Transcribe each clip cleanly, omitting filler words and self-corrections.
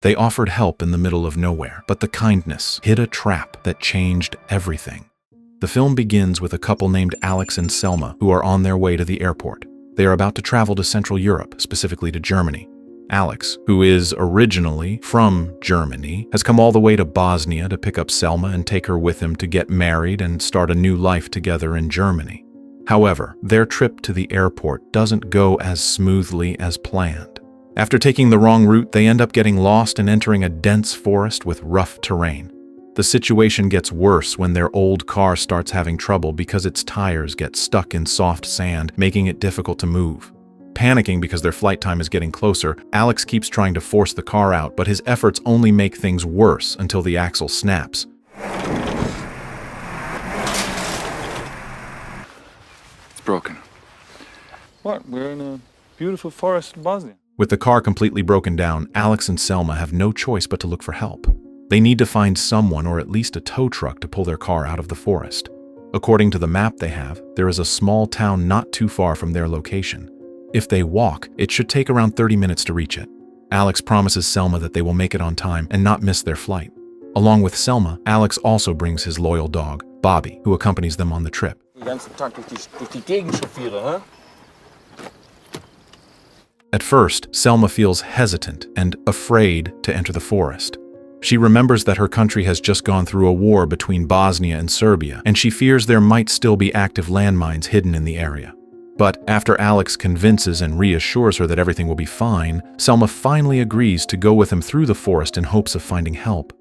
They offered help in the middle of nowhere, but the kindness hid a trap that changed everything. The film begins with a couple named Alex and Selma who are on their way to the airport. They are about to travel to Central Europe, specifically to Germany. Alex, who is originally from Germany, has come all the way to Bosnia to pick up Selma and take her with him to get married and start a new life together in Germany. However, their trip to the airport doesn't go as smoothly as planned. After taking the wrong route, they end up getting lost and entering a dense forest with rough terrain. The situation gets worse when their old car starts having trouble because its tires get stuck in soft sand, making it difficult to move. Panicking because their flight time is getting closer, Alex keeps trying to force the car out, but his efforts only make things worse until the axle snaps. It's broken. What? We're in a beautiful forest in Bosnia. With the car completely broken down, Alex and Selma have no choice but to look for help. They need to find someone or at least a tow truck to pull their car out of the forest. According to the map they have, there is a small town not too far from their location. If they walk, it should take around 30 minutes to reach it. Alex promises Selma that they will make it on time and not miss their flight. Along with Selma, Alex also brings his loyal dog, Bobby, who accompanies them on the trip. At first, Selma feels hesitant and afraid to enter the forest. She remembers that her country has just gone through a war between Bosnia and Serbia, and she fears there might still be active landmines hidden in the area. But after Alex convinces and reassures her that everything will be fine, Selma finally agrees to go with him through the forest in hopes of finding help.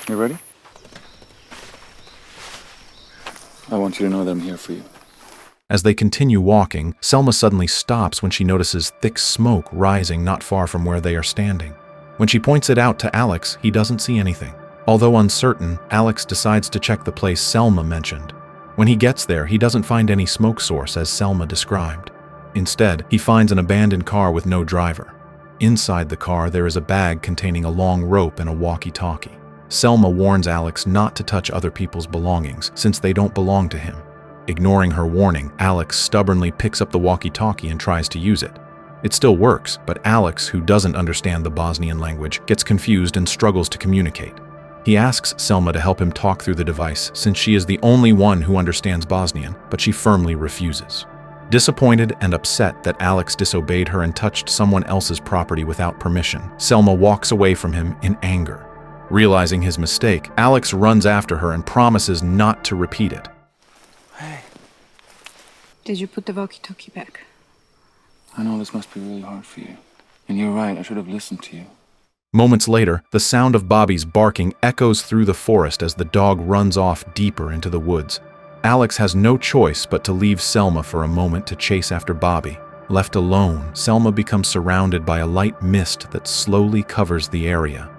You ready? I want you to know that I'm here for you. As they continue walking, Selma suddenly stops when she notices thick smoke rising not far from where they are standing. When she points it out to Alex, he doesn't see anything. Although uncertain, Alex decides to check the place Selma mentioned. When he gets there, he doesn't find any smoke source as Selma described. Instead, he finds an abandoned car with no driver. Inside the car, there is a bag containing a long rope and a walkie-talkie. Selma warns Alex not to touch other people's belongings, since they don't belong to him. Ignoring her warning, Alex stubbornly picks up the walkie-talkie and tries to use it. It still works, but Alex, who doesn't understand the Bosnian language, gets confused and struggles to communicate. He asks Selma to help him talk through the device, since she is the only one who understands Bosnian, but she firmly refuses. Disappointed and upset that Alex disobeyed her and touched someone else's property without permission, Selma walks away from him in anger. Realizing his mistake, Alex runs after her and promises not to repeat it. Hey. Did you put the walkie-talkie back? I know this must be really hard for you. And you're right, I should have listened to you. Moments later, the sound of Bobby's barking echoes through the forest as the dog runs off deeper into the woods. Alex has no choice but to leave Selma for a moment to chase after Bobby. Left alone, Selma becomes surrounded by a light mist that slowly covers the area.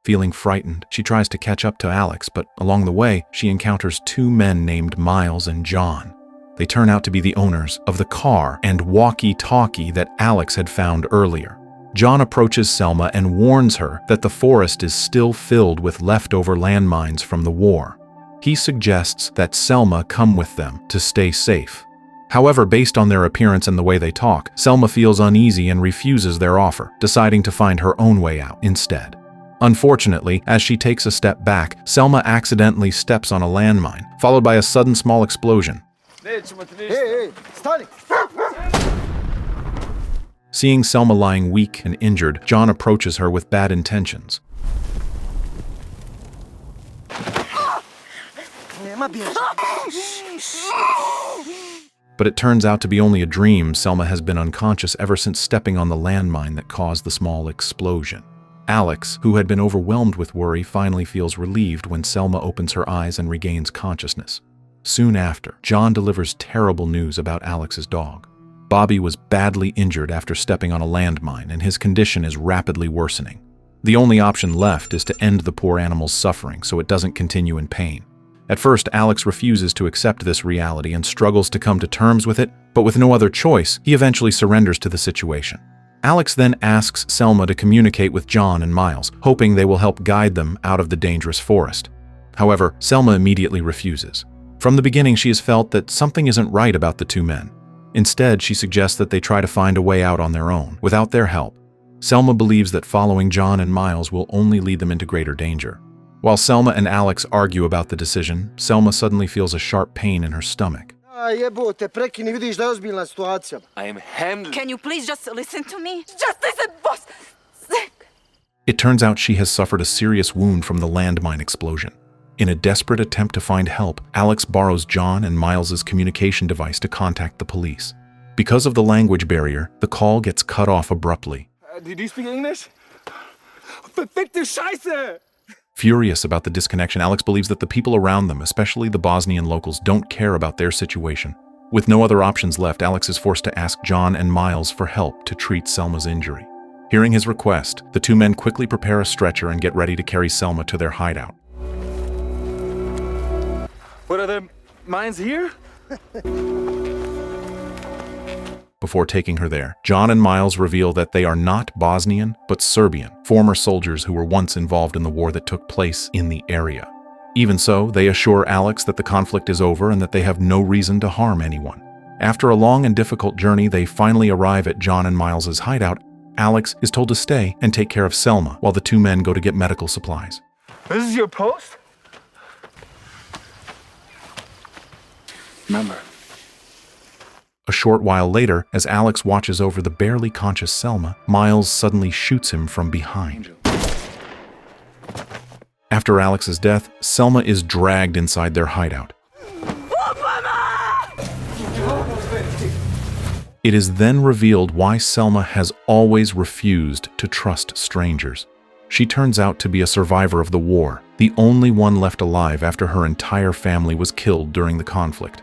Feeling frightened, she tries to catch up to Alex, but along the way, she encounters two men named Miles and John. They turn out to be the owners of the car and walkie-talkie that Alex had found earlier. John approaches Selma and warns her that the forest is still filled with leftover landmines from the war. He suggests that Selma come with them to stay safe. However, based on their appearance and the way they talk, Selma feels uneasy and refuses their offer, deciding to find her own way out instead. Unfortunately, as she takes a step back, Selma accidentally steps on a landmine, followed by a sudden small explosion. Hey, stani! Seeing Selma lying weak and injured, John approaches her with bad intentions. But it turns out to be only a dream. Selma has been unconscious ever since stepping on the landmine that caused the small explosion. Alex, who had been overwhelmed with worry, finally feels relieved when Selma opens her eyes and regains consciousness. Soon after, John delivers terrible news about Alex's dog. Bobby was badly injured after stepping on a landmine, and his condition is rapidly worsening. The only option left is to end the poor animal's suffering so it doesn't continue in pain. At first, Alex refuses to accept this reality and struggles to come to terms with it, but with no other choice, he eventually surrenders to the situation. Alex then asks Selma to communicate with John and Miles, hoping they will help guide them out of the dangerous forest. However, Selma immediately refuses. From the beginning, she has felt that something isn't right about the two men. Instead, she suggests that they try to find a way out on their own, without their help. Selma believes that following John and Miles will only lead them into greater danger. While Selma and Alex argue about the decision, Selma suddenly feels a sharp pain in her stomach. Jebote, prekini, vidiš da je ozbiljna situacija. I am handling. Can you please just listen to me? Just listen, boss! It turns out she has suffered a serious wound from the landmine explosion. In a desperate attempt to find help, Alex borrows John and Miles's communication device to contact the police. Because of the language barrier, the call gets cut off abruptly. Do you speak English? Verfickte Scheiße! Furious about the disconnection, Alex believes that the people around them, especially the Bosnian locals, don't care about their situation. With no other options left, Alex is forced to ask John and Miles for help to treat Selma's injury. Hearing his request, the two men quickly prepare a stretcher and get ready to carry Selma to their hideout. What are the mines here? Before taking her there, John and Miles reveal that they are not Bosnian, but Serbian, former soldiers who were once involved in the war that took place in the area. Even so, they assure Alex that the conflict is over and that they have no reason to harm anyone. After a long and difficult journey, they finally arrive at John and Miles's hideout. Alex is told to stay and take care of Selma while the two men go to get medical supplies. This is your post? Remember, A short while later, as Alex watches over the barely conscious Selma, Miles suddenly shoots him from behind. After Alex's death, Selma is dragged inside their hideout. It is then revealed why Selma has always refused to trust strangers. She turns out to be a survivor of the war, the only one left alive after her entire family was killed during the conflict.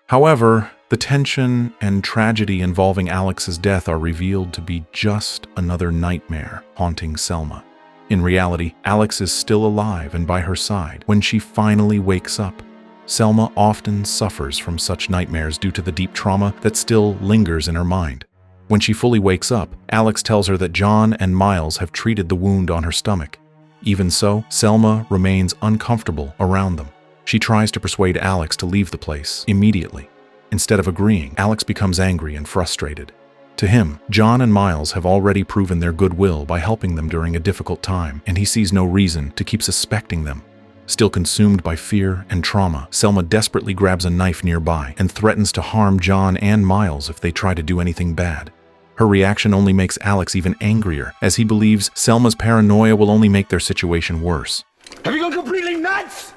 However, the tension and tragedy involving Alex's death are revealed to be just another nightmare haunting Selma. In reality, Alex is still alive and by her side when she finally wakes up. Selma often suffers from such nightmares due to the deep trauma that still lingers in her mind. When she fully wakes up, Alex tells her that John and Miles have treated the wound on her stomach. Even so, Selma remains uncomfortable around them. She tries to persuade Alex to leave the place immediately. Instead of agreeing, Alex becomes angry and frustrated. To him, John and Miles have already proven their goodwill by helping them during a difficult time, and he sees no reason to keep suspecting them. Still consumed by fear and trauma, Selma desperately grabs a knife nearby and threatens to harm John and Miles if they try to do anything bad. Her reaction only makes Alex even angrier, as he believes Selma's paranoia will only make their situation worse. have you gone completely nuts?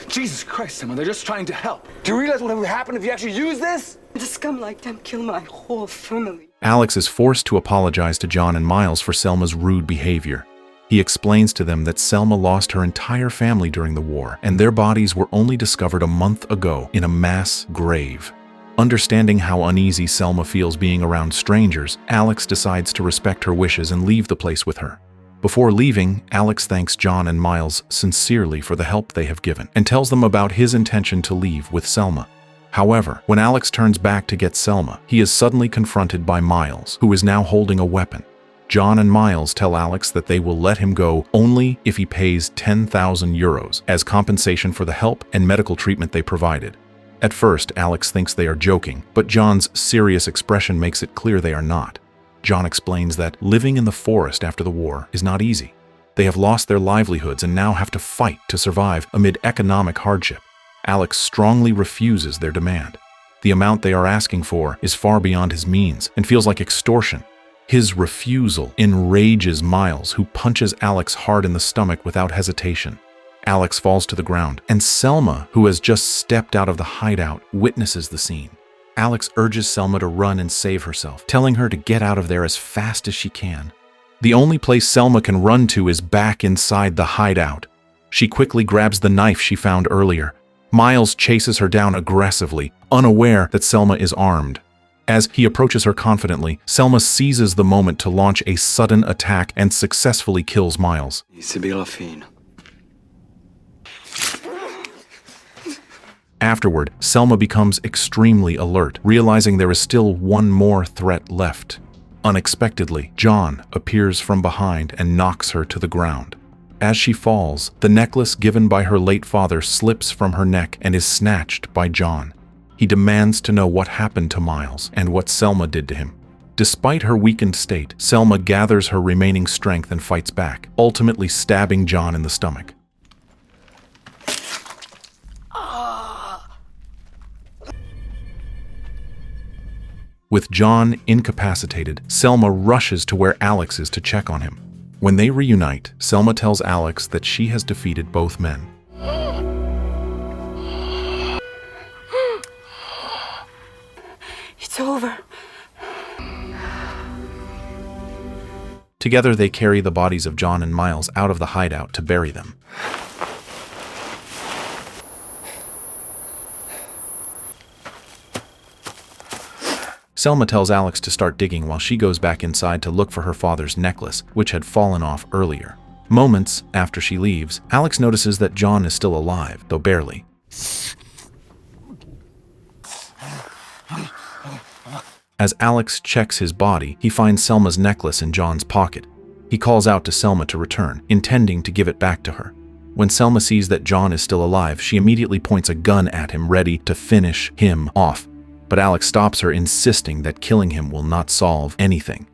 Jesus Christ, Selma, they're just trying to help. Do you realize what would happen if you actually use this? The scum like them kill my whole family. Alex is forced to apologize to John and Miles for Selma's rude behavior. He explains to them that Selma lost her entire family during the war, and their bodies were only discovered a month ago in a mass grave. Understanding how uneasy Selma feels being around strangers, Alex decides to respect her wishes and leave the place with her. Before leaving, Alex thanks John and Miles sincerely for the help they have given and tells them about his intention to leave with Selma. However, when Alex turns back to get Selma, he is suddenly confronted by Miles, who is now holding a weapon. John and Miles tell Alex that they will let him go only if he pays 10,000 euros as compensation for the help and medical treatment they provided. At first, Alex thinks they are joking, but John's serious expression makes it clear they are not. John explains that living in the forest after the war is not easy. They have lost their livelihoods and now have to fight to survive amid economic hardship. Alex strongly refuses their demand. The amount they are asking for is far beyond his means and feels like extortion. His refusal enrages Miles, who punches Alex hard in the stomach without hesitation. Alex falls to the ground, and Selma, who has just stepped out of the hideout, witnesses the scene. Alex urges Selma to run and save herself, telling her to get out of there as fast as she can. The only place Selma can run to is back inside the hideout. She quickly grabs the knife she found earlier. Miles chases her down aggressively, unaware that Selma is armed. As he approaches her confidently, Selma seizes the moment to launch a sudden attack and successfully kills Miles. Afterward, Selma becomes extremely alert, realizing there is still one more threat left. Unexpectedly, John appears from behind and knocks her to the ground. As she falls, the necklace given by her late father slips from her neck and is snatched by John. He demands to know what happened to Miles and what Selma did to him. Despite her weakened state, Selma gathers her remaining strength and fights back, ultimately stabbing John in the stomach. With John incapacitated, Selma rushes to where Alex is to check on him. When they reunite, Selma tells Alex that she has defeated both men. It's over. Together, they carry the bodies of John and Miles out of the hideout to bury them. Selma tells Alex to start digging while she goes back inside to look for her father's necklace, which had fallen off earlier. Moments after she leaves, Alex notices that John is still alive, though barely. As Alex checks his body, he finds Selma's necklace in John's pocket. He calls out to Selma to return, intending to give it back to her. When Selma sees that John is still alive, she immediately points a gun at him, ready to finish him off. But Alex stops her, insisting that killing him will not solve anything.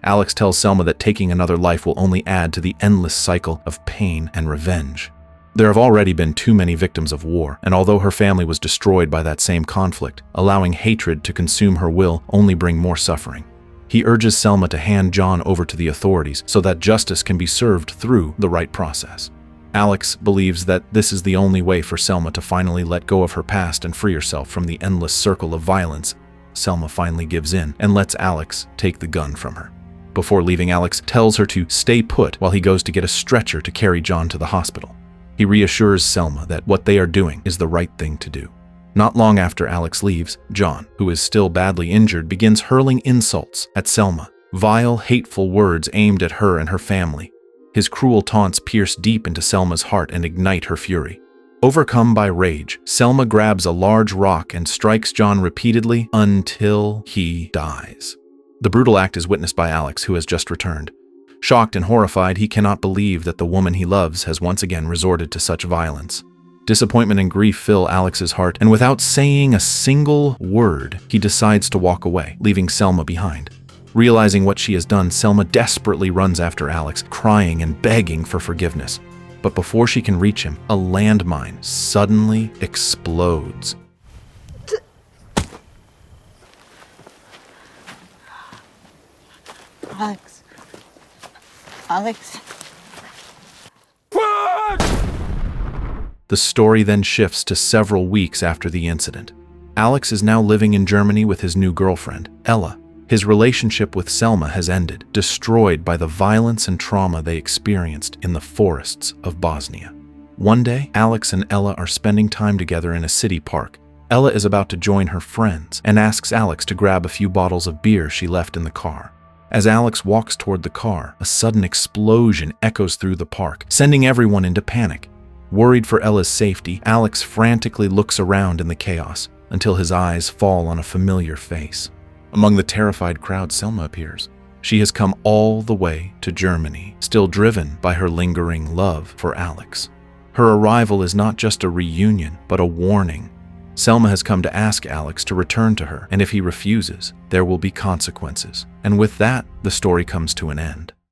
Alex tells Selma that taking another life will only add to the endless cycle of pain and revenge. There have already been too many victims of war, and although her family was destroyed by that same conflict, allowing hatred to consume her will only bring more suffering. He urges Selma to hand John over to the authorities so that justice can be served through the right process. Alex believes that this is the only way for Selma to finally let go of her past and free herself from the endless circle of violence. Selma finally gives in and lets Alex take the gun from her. Before leaving, Alex tells her to stay put while he goes to get a stretcher to carry John to the hospital. He reassures Selma that what they are doing is the right thing to do. Not long after Alex leaves, John, who is still badly injured, begins hurling insults at Selma, vile, hateful words aimed at her and her family. His cruel taunts pierce deep into Selma's heart and ignite her fury. Overcome by rage, Selma grabs a large rock and strikes John repeatedly until he dies. The brutal act is witnessed by Alex, who has just returned. Shocked and horrified, he cannot believe that the woman he loves has once again resorted to such violence. Disappointment and grief fill Alex's heart, and without saying a single word, he decides to walk away, leaving Selma behind. Realizing what she has done, Selma desperately runs after Alex, crying and begging for forgiveness. But before she can reach him, a landmine suddenly explodes. Alex. Alex. The story then shifts to several weeks after the incident. Alex is now living in Germany with his new girlfriend, Ella. His relationship with Selma has ended, destroyed by the violence and trauma they experienced in the forests of Bosnia. One day, Alex and Ella are spending time together in a city park. Ella is about to join her friends and asks Alex to grab a few bottles of beer she left in the car. As Alex walks toward the car, a sudden explosion echoes through the park, sending everyone into panic. Worried for Ella's safety, Alex frantically looks around in the chaos until his eyes fall on a familiar face. Among the terrified crowd, Selma appears. She has come all the way to Germany, still driven by her lingering love for Alex. Her arrival is not just a reunion, but a warning. Selma has come to ask Alex to return to her, and if he refuses, there will be consequences. And with that, the story comes to an end.